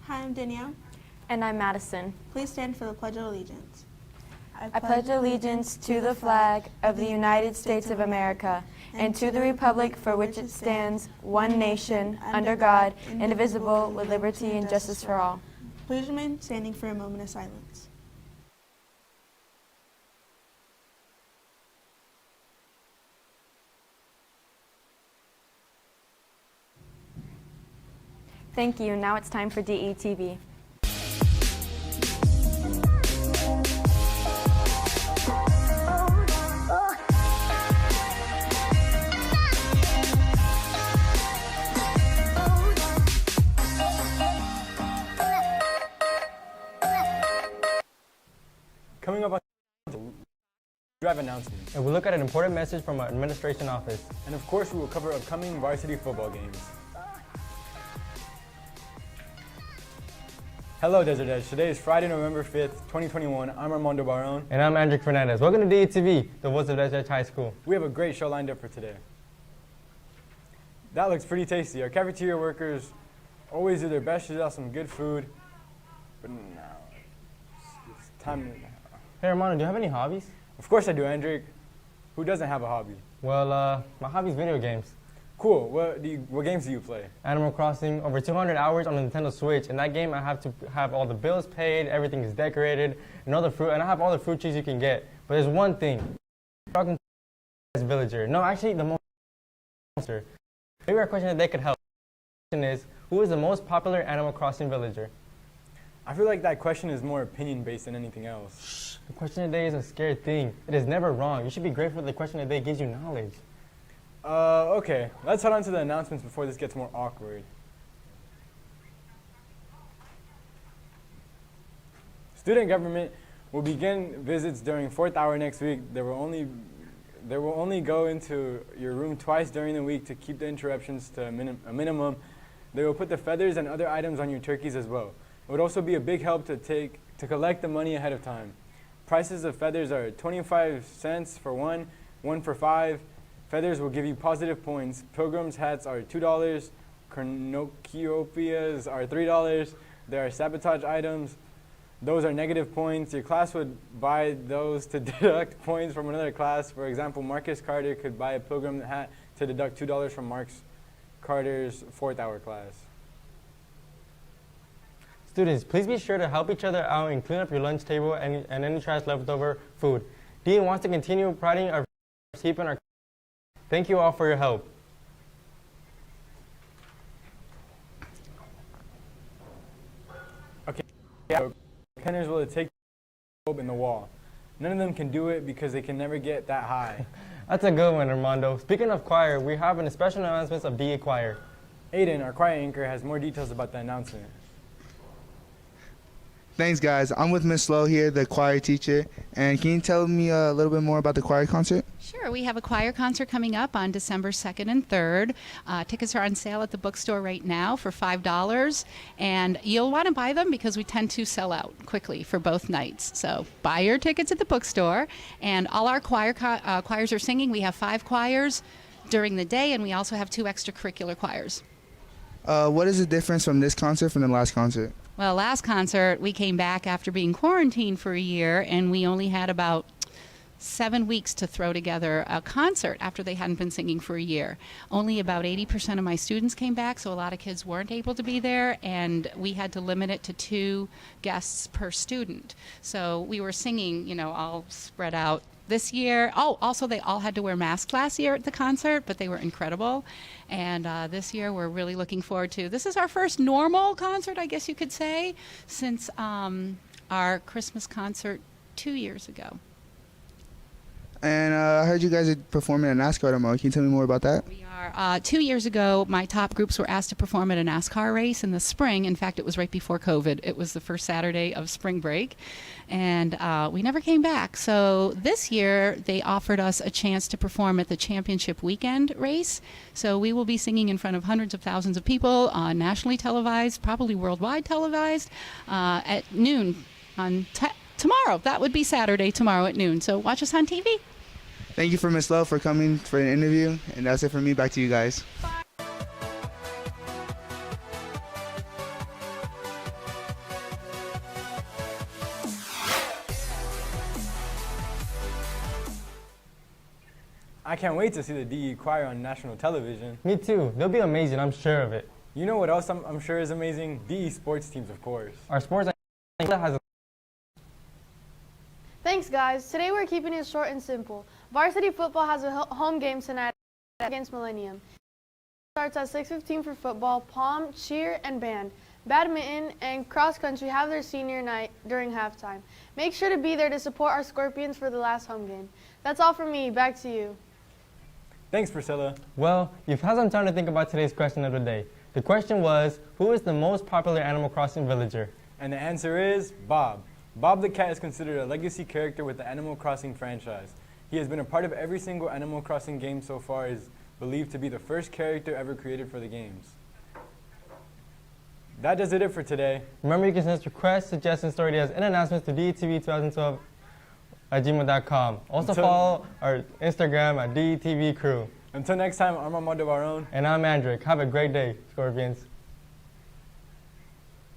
Hi, I'm Danielle. And I'm Madison. Please stand for the Pledge of Allegiance. I pledge allegiance to the flag of the United States of America and to the republic for which it stands, one nation, under God, indivisible, with liberty and justice for all. Please remain standing for a moment of silence. Thank you. Now it's time for DETV. Coming up on drive announcements. And we'll look at an important message from our administration office. And of course, we will cover upcoming varsity football games. Hello, Desert Edge. Today is Friday, November 5th, 2021. I'm Armando Barron. And I'm Andrew Fernandez. Welcome to DETV, the voice of Desert Edge High School. We have a great show lined up for today. That looks pretty tasty. Our cafeteria workers always do their best to get out some good food. But now, it's time to... Hey, Armando, do you have any hobbies? Of course I do, Andrick. Who doesn't have a hobby? Well, my hobby is video games. Cool. What games do you play? Animal Crossing, over 200 hours on the Nintendo Switch. In that game, I have to have all the bills paid, everything is decorated, and all the fruit, and I have all the fruit trees you can get. But there's one thing. Talking to the villager. No, actually, the monster. Maybe our question that they could help. The question is, who is the most popular Animal Crossing villager? I feel like that question is more opinion-based than anything else. The question of the day is a scary thing. It is never wrong. You should be grateful that the question of the day gives you knowledge. Okay. Let's head on to the announcements before this gets more awkward. Student government will begin visits during 4th hour next week. They will only go into your room twice during the week to keep the interruptions to a minimum. They will put the feathers and other items on your turkeys as well. It would also be a big help to collect the money ahead of time. Prices of feathers are 25 cents for one for 5. Feathers will give you positive points. Pilgrim's hats are $2. Cornucopias are $3. There are sabotage items. Those are negative points. Your class would buy those to deduct points from another class. For example, Marcus Carter could buy a pilgrim hat to deduct $2 from Marcus Carter's 4th hour class. Students, please be sure to help each other out and clean up your lunch table and any trash leftover food. Dean wants to continue priding our keeping our. Thank you all for your help. Okay, yeah, Kenners will take the in the wall. None of them can do it because they can never get that high. That's a good one, Armando. Speaking of choir, we have an special announcement of DE Choir. Aiden, our choir anchor, has more details about the announcement. Thanks, guys. I'm with Miss Lowe here, the choir teacher. And can you tell me a little bit more about the choir concert? Sure. We have a choir concert coming up on December 2nd and 3rd. Tickets are on sale at the bookstore right now for $5. And you'll want to buy them because we tend to sell out quickly for both nights. So buy your tickets at the bookstore. And all our choirs are singing. We have 5 choirs during the day, and we also have 2 extracurricular choirs. What is the difference from this concert from the last concert? Well, last concert, we came back after being quarantined for a year, and we only had about 7 weeks to throw together a concert after they hadn't been singing for a year. Only about 80% of my students came back, so a lot of kids weren't able to be there, and we had to limit it to 2 guests per student. So we were singing, all spread out. This year, also they all had to wear masks last year at the concert, but they were incredible. And this year we're really looking forward to, this is our first normal concert, I guess you could say, since our Christmas concert 2 years ago. And I heard you guys are performing a NASCAR tomorrow. Can you tell me more about that? We are. 2 years ago, my top groups were asked to perform at a NASCAR race in the spring. In fact, it was right before COVID. It was the first Saturday of spring break. And we never came back. So this year, they offered us a chance to perform at the championship weekend race. So we will be singing in front of hundreds of thousands of people, nationally televised, probably worldwide televised, at noon on tomorrow. That would be Saturday, tomorrow at noon. So watch us on TV. Thank you for Miss Lowe for coming for an interview. And that's it for me. Back to you guys. Bye. I can't wait to see the DE choir on national television. Me too. They'll be amazing, I'm sure of it. You know what else I'm sure is amazing? DE sports teams, of course. Our sports has a Thanks, guys. Today we're keeping it short and simple. Varsity football has a home game tonight against Millennium. It starts at 6:15 for football, pom, cheer, and band. Badminton and cross country have their senior night during halftime. Make sure to be there to support our Scorpions for the last home game. That's all from me. Back to you. Thanks, Priscilla. Well, you've had some time to think about today's question of the day. The question was, who is the most popular Animal Crossing villager? And the answer is Bob. Bob the cat is considered a legacy character with the Animal Crossing franchise. He has been a part of every single Animal Crossing game so far, is believed to be the first character ever created for the games. That does it for today. Remember, you can send us requests, suggestions, story ideas, and announcements to DETV2012@gmail.com. Also follow our Instagram at DETV Crew. Until next time, I'm Armando Barone. And I'm Andrick. Have a great day, Scorpions.